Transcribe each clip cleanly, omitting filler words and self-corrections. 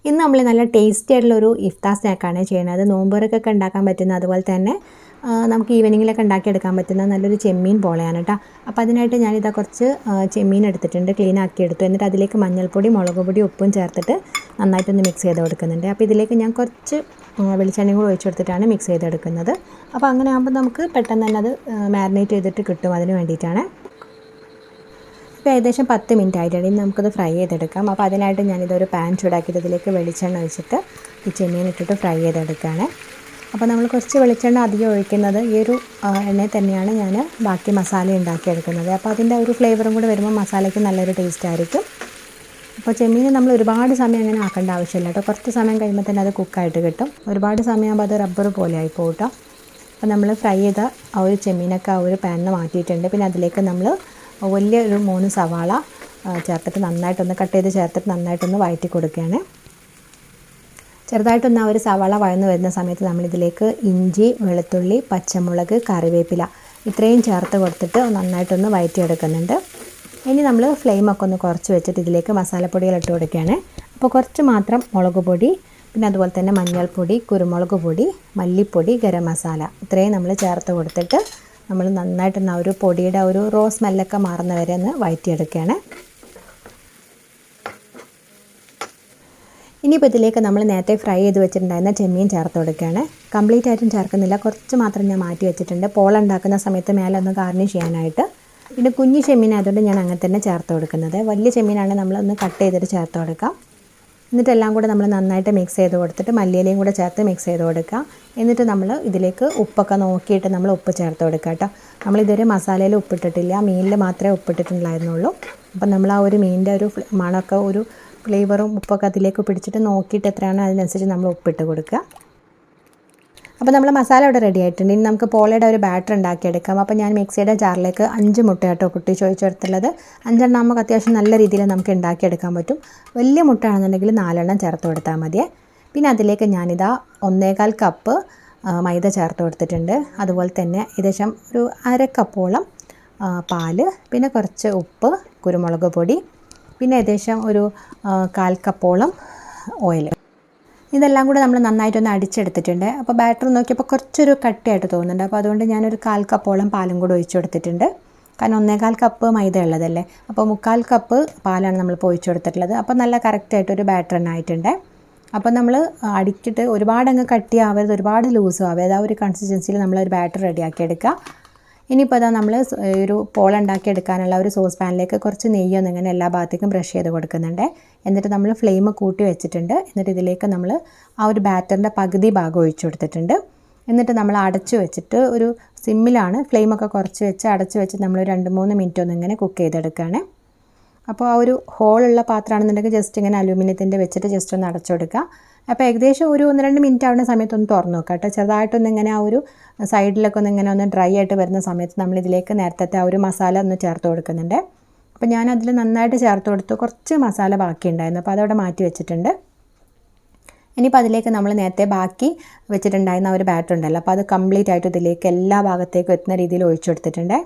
ഇന്ന് നമ്മൾ നല്ല ടേസ്റ്റി ആയിട്ടുള്ളൊരു ഇഫ്താർ സ്നാക്കാണ് ചെയ്യുന്നത്. നോമ്പുറക്കൊക്കെ ഉണ്ടാക്കാൻ പറ്റുന്ന, അതുപോലെ തന്നെ നമുക്ക് ഈവനിങ്ങിലൊക്കെ ഉണ്ടാക്കിയെടുക്കാൻ പറ്റുന്ന നല്ലൊരു ചെമ്മീൻ പോളയാണ് കേട്ടോ. അപ്പോൾ അതിനായിട്ട് ഞാനിതാ കുറച്ച് ചെമ്മീൻ എടുത്തിട്ടുണ്ട്, ക്ലീൻ ആക്കി എടുത്തു. എന്നിട്ട് അതിലേക്ക് മഞ്ഞൾപ്പൊടി, മുളക് പൊടി, ഉപ്പും ചേർത്തിട്ട് നന്നായിട്ടൊന്ന് മിക്സ് ചെയ്ത് കൊടുക്കുന്നുണ്ട്. അപ്പോൾ ഇതിലേക്ക് ഞാൻ കുറച്ച് വെളിച്ചെണ്ണയും കൂടി ഒഴിച്ചു കൊടുത്തിട്ടാണ് മിക്സ് ചെയ്തെടുക്കുന്നത്. അപ്പോൾ അങ്ങനെ ആകുമ്പോൾ നമുക്ക് പെട്ടെന്ന് തന്നെ അത് മാരിനേറ്റ് ചെയ്തിട്ട് കിട്ടും. അതിന് വേണ്ടിയിട്ടാണ്. ഇപ്പോൾ ഏകദേശം 10 മിനിറ്റ് ആയിട്ടുണ്ട്. ഇനി നമുക്കത് ഫ്രൈ ചെയ്തെടുക്കാം. അപ്പോൾ അതിനായിട്ട് ഞാനിതൊരു പാൻ ചൂടാക്കിയിട്ട് ഇതിലേക്ക് വെളിച്ചെണ്ണ ഒഴിച്ചിട്ട് ഈ ചെമ്മീൻ ഇട്ടിട്ട് ഫ്രൈ ചെയ്തെടുക്കുകയാണ്. അപ്പോൾ നമ്മൾ കുറച്ച് വെളിച്ചെണ്ണ അധികം ഒഴിക്കുന്നത് ഈ ഒരു എണ്ണയിൽ തന്നെയാണ് ഞാൻ ബാക്കി മസാല ഉണ്ടാക്കിയെടുക്കുന്നത്. അപ്പോൾ അതിൻ്റെ ഒരു ഫ്ലേവറും കൂടെ വരുമ്പോൾ മസാലയ്ക്ക് നല്ലൊരു ടേസ്റ്റ് ആയിരിക്കും. അപ്പോൾ ചെമ്മീൻ നമ്മൾ ഒരുപാട് സമയം അങ്ങനെ ആക്കേണ്ട ആവശ്യമില്ല കേട്ടോ. കുറച്ച് സമയം കഴിയുമ്പോൾ തന്നെ അത് കുക്കായിട്ട് കിട്ടും. ഒരുപാട് സമയമാകുമ്പോൾ അത് റബ്ബർ പോലെ ആയി പോകും കേട്ടോ. അപ്പോൾ നമ്മൾ ഫ്രൈ ചെയ്ത ആ ഒരു ചെമ്മീനൊക്കെ ആ ഒരു പാനിൽ മാറ്റിയിട്ടുണ്ട്. പിന്നെ അതിലേക്ക് നമ്മൾ വലിയൊരു 3 സവാള ചേർത്തിട്ട് നന്നായിട്ടൊന്ന് കട്ട് ചെയ്ത് ചേർത്തിട്ട് നന്നായിട്ടൊന്ന് വഴറ്റി കൊടുക്കുകയാണ്. ചെറുതായിട്ടൊന്ന് ആ ഒരു സവാള വഴന്ന് വരുന്ന സമയത്ത് നമ്മളിതിലേക്ക് ഇഞ്ചി, വെളുത്തുള്ളി, പച്ചമുളക്, കറിവേപ്പില ഇത്രയും ചേർത്ത് കൊടുത്തിട്ട് നന്നായിട്ടൊന്ന് വഴറ്റിയെടുക്കുന്നുണ്ട്. ഇനി നമ്മൾ ഫ്ലെയിമൊക്കെ ഒന്ന് കുറച്ച് വെച്ചിട്ട് ഇതിലേക്ക് മസാലപ്പൊടികൾ ഇട്ട് കൊടുക്കുകയാണ്. അപ്പോൾ കുറച്ച് മാത്രം മുളക് പൊടി, പിന്നെ അതുപോലെ തന്നെ മഞ്ഞൾപ്പൊടി, കുരുമുളക് പൊടി, മല്ലിപ്പൊടി, ഗരം മസാല ഇത്രയും നമ്മൾ ചേർത്ത് കൊടുത്തിട്ട് നമ്മൾ നന്നായിട്ടൊന്ന് ആ ഒരു പൊടിയുടെ ഒരു റോ സ്മെല്ലൊക്കെ മാറുന്ന വരെ ഒന്ന് വഴറ്റിയെടുക്കുകയാണ്. ഇനിയിപ്പോൾ ഇതിലേക്ക് നമ്മൾ നേരത്തെ ഫ്രൈ ചെയ്ത് വെച്ചിട്ടുണ്ടായിരുന്ന ചെമ്മീൻ ചേർത്ത് കൊടുക്കുകയാണ്. കംപ്ലീറ്റ് ആയിട്ടും ചേർക്കുന്നില്ല, കുറച്ച് മാത്രം ഞാൻ മാറ്റി വെച്ചിട്ടുണ്ട് പോള ഉണ്ടാക്കുന്ന സമയത്ത് മേലെ ഒന്ന് ഗാർണിഷ് ചെയ്യാനായിട്ട്. പിന്നെ കുഞ്ഞു ചെമ്മീൻ ആയതുകൊണ്ട് ഞാൻ അങ്ങനെ തന്നെ ചേർത്ത് കൊടുക്കുന്നത്. വലിയ ചെമ്മീനാണ് നമ്മളൊന്ന് കട്ട് ചെയ്തിട്ട് ചേർത്ത് കൊടുക്കാം. എന്നിട്ട് എല്ലാം കൂടെ നമ്മൾ നന്നായിട്ട് മിക്സ് ചെയ്ത് കൊടുത്തിട്ട് മല്ലിയിലയും കൂടെ ചേർത്ത് മിക്സ് ചെയ്ത് കൊടുക്കുക. എന്നിട്ട് നമ്മൾ ഇതിലേക്ക് ഉപ്പൊക്കെ നോക്കിയിട്ട് നമ്മൾ ഉപ്പ് ചേർത്ത് കൊടുക്കുക കേട്ടോ. നമ്മളിതുവരെ മസാലയിൽ ഉപ്പിട്ടിട്ടില്ല, മീനിൽ മാത്രമേ ഉപ്പിട്ടിട്ടുണ്ടായിരുന്നുള്ളൂ. അപ്പം നമ്മൾ ആ ഒരു മീനിൻ്റെ ഒരു മണമൊക്കെ ഒരു ഫ്ലേവറും ഉപ്പൊക്കെ അതിലേക്ക് പിടിച്ചിട്ട് നോക്കിയിട്ട് എത്രയാണോ അതിനനുസരിച്ച് നമ്മൾ ഉപ്പിട്ട് കൊടുക്കുക. അപ്പോൾ നമ്മൾ മസാല ഇവിടെ റെഡി ആയിട്ടുണ്ട്. ഇനി നമുക്ക് പോളയുടെ ഒരു ബാറ്റർ ഉണ്ടാക്കിയെടുക്കാം. അപ്പോൾ ഞാൻ മിക്സിയുടെ ജാറിലേക്ക് 5 മുട്ട കേട്ടോ പൊട്ടിച്ച് ഒഴിച്ചെടുത്തുള്ളത്. 5 എണ്ണം നമുക്ക് അത്യാവശ്യം നല്ല രീതിയിൽ നമുക്ക് ഉണ്ടാക്കിയെടുക്കാൻ പറ്റും. വലിയ മുട്ട ആണെന്നുണ്ടെങ്കിൽ 4 എണ്ണം ചേർത്ത് കൊടുത്താൽ മതിയേ. പിന്നെ അതിലേക്ക് ഞാനിതാ 1.25 കപ്പ് മൈദ ചേർത്ത് കൊടുത്തിട്ടുണ്ട്. അതുപോലെ തന്നെ ഏകദേശം ഒരു 1/2 കപ്പോളം പാല്, പിന്നെ കുറച്ച് ഉപ്പ്, കുരുമുളക് പൊടി, പിന്നെ ഏകദേശം ഒരു 1/4 കപ്പോളം ഓയിൽ. ഇതെല്ലാം കൂടെ നമ്മൾ നന്നായിട്ടൊന്ന് അടിച്ചെടുത്തിട്ടുണ്ട്. അപ്പോൾ ബാറ്റർ നോക്കിയപ്പോൾ കുറച്ചൊരു കട്ടിയായിട്ട് തോന്നുന്നുണ്ട്. അപ്പോൾ അതുകൊണ്ട് ഞാനൊരു 1/4 കപ്പോളം പാലും കൂടെ ഒഴിച്ചു കൊടുത്തിട്ടുണ്ട്. കാരണം 1.25 കപ്പ് മൈദ ഉള്ളതല്ലേ. അപ്പോൾ 3/4 കപ്പ് പാലാണ് നമ്മൾ ഒഴിച്ചു കൊടുത്തിട്ടുള്ളത്. അപ്പോൾ നല്ല കറക്റ്റായിട്ടൊരു ബാറ്റർ തന്നെ ആയിട്ടുണ്ട്. അപ്പോൾ നമ്മൾ അടിച്ചിട്ട് ഒരുപാട് അങ്ങ് കട്ടിയാവരുത്, ഒരുപാട് ലൂസും ആവരുത്. ആ ഒരു കൺസിസ്റ്റൻസിയിൽ നമ്മളൊരു ബാറ്റർ റെഡിയാക്കി എടുക്കുക. ഇനിയിപ്പോൾ അതാ നമ്മൾ ഒരു പോള ഉണ്ടാക്കിയെടുക്കാനുള്ള ഒരു സോസ് പാനിലേക്ക് കുറച്ച് നെയ്യൊന്നും ഇങ്ങനെ എല്ലാ ഭാഗത്തേക്കും ബ്രഷ് ചെയ്ത് കൊടുക്കുന്നുണ്ട്. എന്നിട്ട് നമ്മൾ ഫ്ലെയിം കൂട്ടി വെച്ചിട്ടുണ്ട്. എന്നിട്ട് ഇതിലേക്ക് നമ്മൾ ആ ഒരു ബാറ്ററിൻ്റെ പകുതി ഭാഗം ഒഴിച്ചു കൊടുത്തിട്ടുണ്ട്. എന്നിട്ട് നമ്മൾ അടച്ചു വെച്ചിട്ട് ഒരു സിമ്മിലാണ്, ഫ്ലെയിമൊക്കെ കുറച്ച് വെച്ച് അടച്ചു വെച്ച് നമ്മൾ 2-3 മിനിറ്റ് ഒന്നും ഇങ്ങനെ കുക്ക് ചെയ്തെടുക്കുകയാണ്. അപ്പോൾ ആ ഒരു ഹോളുള്ള പാത്രമാണെന്നുണ്ടെങ്കിൽ ജസ്റ്റ് ഇങ്ങനെ അലൂമിനിയത്തിൻ്റെ വെച്ചിട്ട് ജസ്റ്റ് ഒന്ന് അടച്ചു കൊടുക്കുക. അപ്പോൾ ഏകദേശം ഒരു 1-2 മിനിറ്റ് ആവുന്ന സമയത്ത് ഒന്ന് തുറന്ന് നോക്കാം കേട്ടോ. ചെറുതായിട്ടൊന്ന് ഇങ്ങനെ ആ ഒരു സൈഡിലൊക്കെ ഒന്ന് ഡ്രൈ ആയിട്ട് വരുന്ന സമയത്ത് നമ്മളിതിലേക്ക് നേരത്തെ ആ ഒരു മസാല ഒന്ന് ചേർത്ത് കൊടുക്കുന്നുണ്ട്. അപ്പോൾ ഞാനതിൽ നന്നായിട്ട് ചേർത്ത് കൊടുത്തു. കുറച്ച് മസാല ബാക്കി ഉണ്ടായിരുന്നു, അപ്പോൾ അതവിടെ മാറ്റി വെച്ചിട്ടുണ്ട്. ഇനിയിപ്പോൾ അതിലേക്ക് നമ്മൾ നേരത്തെ ബാക്കി വെച്ചിട്ടുണ്ടായിരുന്ന ഒരു ബാറ്റർ ഉണ്ടല്ലോ, അപ്പോൾ അത് കംപ്ലീറ്റ് ആയിട്ട് ഇതിലേക്ക് എല്ലാ ഭാഗത്തേക്കും എത്തുന്ന രീതിയിൽ ഒഴിച്ചു കൊടുത്തിട്ടുണ്ട്.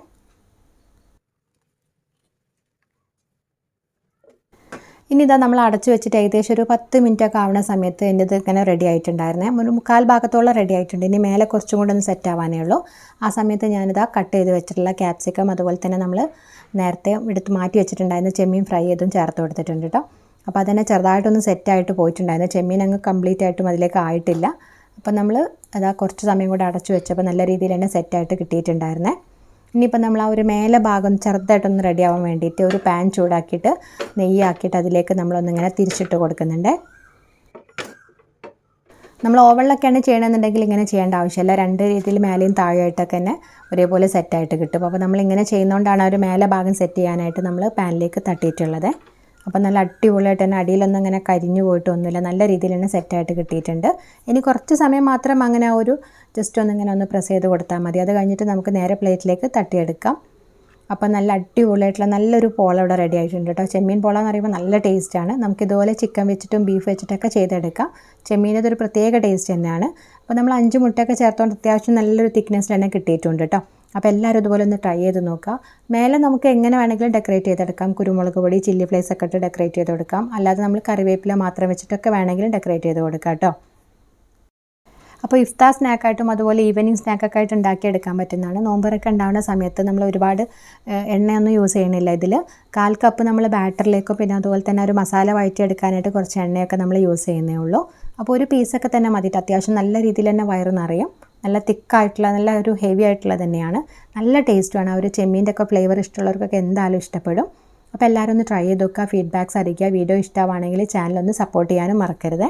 ഇനി ഇതാ നമ്മൾ അടച്ചു വെച്ചിട്ട് ഏകദേശം ഒരു 10 മിനിറ്റൊക്കെ ആവുന്ന സമയത്ത് എൻ്റെ ഇത് ഇങ്ങനെ റെഡി ആയിട്ടുണ്ടായിരുന്നേ. ഒരു 1/4 ഭാഗത്തോളം റെഡി ആയിട്ടുണ്ട്. ഇനി മേലെ കുറച്ചും കൂടെ ഒന്ന് സെറ്റ് ആവാനേ ഉള്ളൂ. ആ സമയത്ത് ഞാനിതാ കട്ട് ചെയ്ത് വെച്ചിട്ടുള്ള ക്യാപ്സിക്കം, അതുപോലെ തന്നെ നമ്മൾ നേരത്തെ എടുത്ത് മാറ്റി വെച്ചിട്ടുണ്ടായിരുന്ന ചെമ്മീൻ ഫ്രൈ ചെയ്തും ചേർത്ത് കൊടുത്തിട്ടുണ്ട് കേട്ടോ. അപ്പോൾ അതന്നെ ചെറുതായിട്ടൊന്ന് സെറ്റായിട്ട് പോയിട്ടുണ്ടായിരുന്നു. ചെമ്മീൻ അങ്ങ് കംപ്ലീറ്റ് ആയിട്ടും അതിലേക്ക് ആയിട്ടില്ല. അപ്പോൾ നമ്മൾ അതാ കുറച്ച് സമയം കൂടെ അടച്ചു വെച്ചപ്പോൾ നല്ല രീതിയിൽ തന്നെ സെറ്റായിട്ട് കിട്ടിയിട്ടുണ്ടായിരുന്നേ. ഇനിയിപ്പോൾ നമ്മൾ ആ ഒരു മേലെ ഭാഗം ചെറുതായിട്ടൊന്ന് റെഡി ആവാൻ വേണ്ടിയിട്ട് ഒരു പാൻ ചൂടാക്കിയിട്ട് നെയ്യാക്കിയിട്ട് അതിലേക്ക് നമ്മളൊന്നിങ്ങനെ തിരിച്ചിട്ട് കൊടുക്കുന്നുണ്ട്. നമ്മൾ ഓവനിലൊക്കെയാണ് ചെയ്യണമെന്നുണ്ടെങ്കിൽ ഇങ്ങനെ ചെയ്യേണ്ട ആവശ്യമില്ല. 2 രീതിയിൽ മേലെയും താഴെയായിട്ടൊക്കെ തന്നെ ഒരേപോലെ സെറ്റായിട്ട് കിട്ടും. അപ്പോൾ നമ്മളിങ്ങനെ ചെയ്യുന്നതുകൊണ്ടാണ് ആ ഒരു മേലെ ഭാഗം സെറ്റ് ചെയ്യാനായിട്ട് നമ്മൾ പാനിലേക്ക് തട്ടിയിട്ടുള്ളത്. അപ്പോൾ നല്ല അടിപൊളിയായിട്ട് തന്നെ അടിയിലൊന്നും ഇങ്ങനെ കരിഞ്ഞു പോയിട്ടൊന്നുമില്ല, നല്ല രീതിയിൽ തന്നെ സെറ്റായിട്ട് കിട്ടിയിട്ടുണ്ട്. ഇനി കുറച്ച് സമയം മാത്രം അങ്ങനെ ആ ഒരു ജസ്റ്റ് ഒന്ന് പ്രസ് ചെയ്ത് കൊടുത്താൽ മതി. അത് കഴിഞ്ഞിട്ട് നമുക്ക് നേരെ പ്ലേറ്റിലേക്ക് തട്ടിയെടുക്കാം. അപ്പോൾ നല്ല അടിപൊളിയായിട്ടുള്ള നല്ലൊരു പോള ഇവിടെ റെഡി ആയിട്ടുണ്ട് കേട്ടോ. ചെമ്മീൻ പോള എന്ന് പറയുമ്പോൾ നല്ല ടേസ്റ്റാണ്. നമുക്കിതുപോലെ ചിക്കൻ വെച്ചിട്ടും ബീഫ് വെച്ചിട്ടൊക്കെ ചെയ്തെടുക്കാം. ചെമ്മീനത് ഒരു പ്രത്യേക ടേസ്റ്റ് തന്നെയാണ്. അപ്പോൾ നമ്മൾ 5 മുട്ടയൊക്കെ ചേർത്തുകൊണ്ട് അത്യാവശ്യം നല്ലൊരു തിക്നെസ്സിൽ തന്നെ കിട്ടിയിട്ടുണ്ട് കേട്ടോ. അപ്പോൾ എല്ലാവരും ഇതുപോലെ ഒന്ന് ട്രൈ ചെയ്ത് നോക്കുക. മേലെ നമുക്ക് എങ്ങനെ വേണമെങ്കിലും ഡെക്കറേറ്റ് ചെയ്തെടുക്കാം. കുരുമുളക് പൊടി, ചില്ലി ഫ്ലേക്സ് ഒക്കെ ഇട്ട് ഡെക്കറേറ്റ് ചെയ്ത് കൊടുക്കാം. അല്ലാതെ നമ്മൾ കറിവേപ്പില മാത്രം വെച്ചിട്ടൊക്കെ വേണമെങ്കിലും ഡെക്കറേറ്റ് ചെയ്ത് കൊടുക്കാം കേട്ടോ. അപ്പോൾ ഇഫ്താർ സ്നാക്കായിട്ടും അതുപോലെ ഈവനിങ് സ്നാക്കൊക്കെ ആയിട്ട് ഉണ്ടാക്കിയെടുക്കാൻ പറ്റുന്നതാണ്. നോമ്പറൊക്കെ ഉണ്ടാകുന്ന സമയത്ത് നമ്മൾ ഒരുപാട് എണ്ണയൊന്നും യൂസ് ചെയ്യണില്ല. ഇതിൽ 1/4 കപ്പ് നമ്മൾ ബാറ്ററിലേക്കോ പിന്നെ അതുപോലെ തന്നെ ഒരു മസാല വഴറ്റിയെടുക്കാനായിട്ട് കുറച്ച് എണ്ണയൊക്കെ നമ്മൾ യൂസ് ചെയ്യുന്നേ ഉള്ളൂ. അപ്പോൾ ഒരു പീസൊക്കെ തന്നെ മതിയിട്ട് അത്യാവശ്യം നല്ല രീതിയിൽ തന്നെ വയറ് നിറയും. നല്ല തിക്കായിട്ടുള്ള നല്ല ഒരു ഹെവി ആയിട്ടുള്ള തന്നെയാണ്. നല്ല ടേസ്റ്റുമാണ്. ആ ഒരു ചെമ്മീൻ്റെ ഒക്കെ ഫ്ലേവർ ഇഷ്ടമുള്ളവർക്കൊക്കെ എന്തായാലും ഇഷ്ടപ്പെടും. അപ്പോൾ എല്ലാവരും ഒന്ന് ട്രൈ ചെയ്ത് നോക്കുക. ഫീഡ്ബാക്ക്സ് അറിയിക്കുക. വീഡിയോ ഇഷ്ടമാണെങ്കിൽ ചാനലൊന്ന് സപ്പോർട്ട് ചെയ്യാനും മറക്കരുത്.